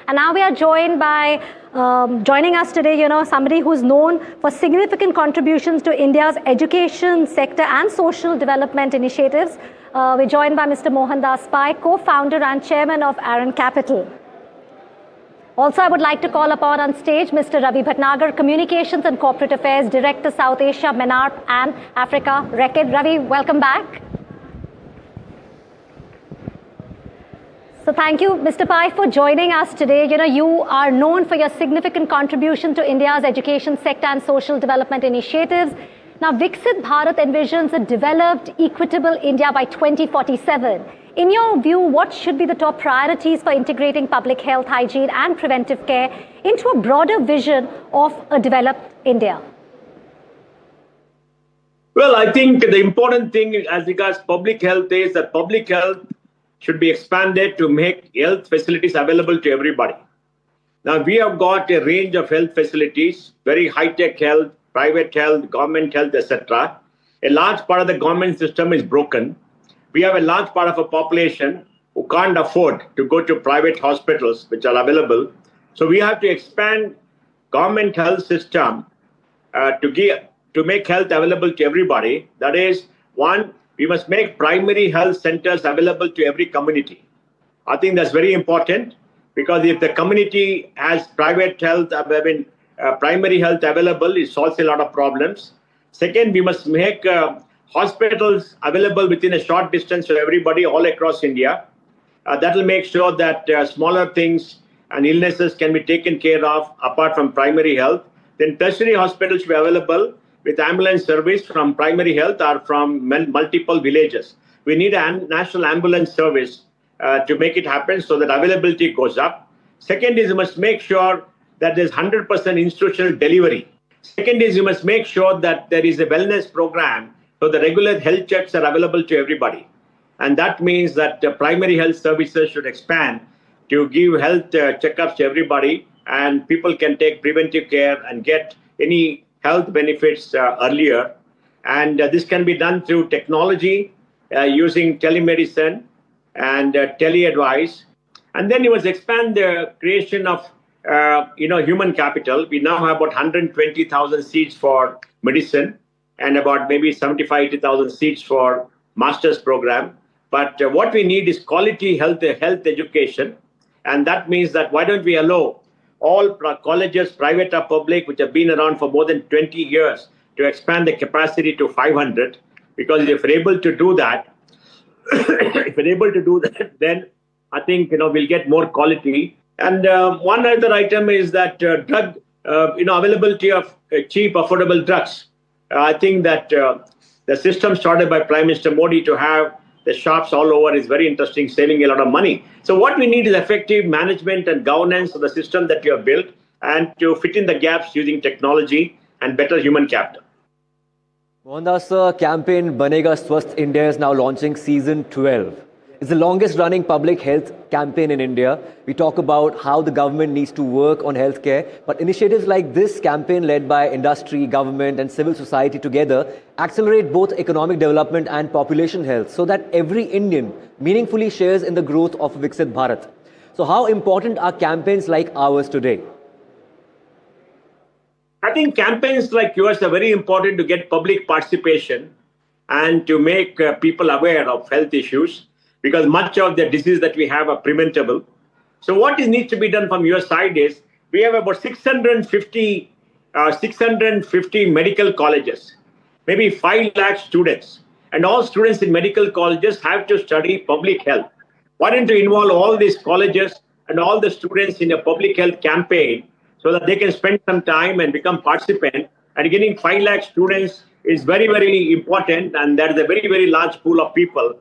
And now we are joined by, joining us today, somebody who's known for significant contributions to India's education sector and social development initiatives. We're joined by Mr. Mohandas Pai, co-founder and chairman of Aarin Capital. Also, I would like to call upon on stage Mr. Ravi Bhatnagar, Communications and Corporate Affairs Director, South Asia, MENARP and Africa, RECED. Ravi, welcome back. So thank you, Mr. Pai, for joining us today. You are known for your significant contribution to India's education sector and social development initiatives. Now, Viksit Bharat envisions a developed, equitable India by 2047. In your view, what should be the top priorities for integrating public health, hygiene and preventive care into a broader vision of a developed India? Well, I think the important thing as regards public health is that public health should be expanded to make health facilities available to everybody. Now, we have got a range of health facilities, very high-tech health, private health, government health, etc. A large part of the government system is broken. We have a large part of a population who can't afford to go to private hospitals, which are available. So we have to expand government health system to make health available to everybody. That is, one, we must make primary health centers available to every community. I think that's very important, because if the community has private health, primary health available, it solves a lot of problems. Second, we must make hospitals available within a short distance to everybody all across India. That will make sure that smaller things and illnesses can be taken care of apart from primary health. Then tertiary hospitals should be available with ambulance service from primary health or from multiple villages. We need a national ambulance service to make it happen so that availability goes up. Second is you must make sure that there's 100% institutional delivery. Second is you must make sure that there is a wellness program so the regular health checks are available to everybody. And that means that primary health services should expand to give health checkups to everybody, and people can take preventive care and get any health benefits earlier. And this can be done through technology, using telemedicine and tele-advice. And then you must expand the creation of human capital. We now have about 120,000 seats for medicine and about maybe 75,000 seats for master's program. But what we need is quality health education. And that means that why don't we allow all colleges, private or public, which have been around for more than 20 years, to expand the capacity to 500. Because if we're able to do that, then I think we'll get more quality. And one other item is that drug availability of cheap, affordable drugs. I think that the system started by Prime Minister Modi to have the shops all over is very interesting, saving a lot of money. So what we need is effective management and governance of the system that you have built, and to fit in the gaps using technology and better human capital. Mohandas, campaign Banega Swasth India is now launching season 12. It's the longest running public health campaign in India. We talk about how the government needs to work on healthcare, but initiatives like this campaign led by industry, government and civil society together accelerate both economic development and population health so that every Indian meaningfully shares in the growth of Viksit Bharat. So how important are campaigns like ours today? I think campaigns like yours are very important to get public participation and to make people aware of health issues, because much of the disease that we have are preventable. So what needs to be done from your side is, we have about 650 medical colleges, maybe 5 lakh students. And all students in medical colleges have to study public health. Why don't you involve all these colleges and all the students in a public health campaign so that they can spend some time and become participants? And getting 5 lakh students is very, very important. And that is a very, very large pool of people.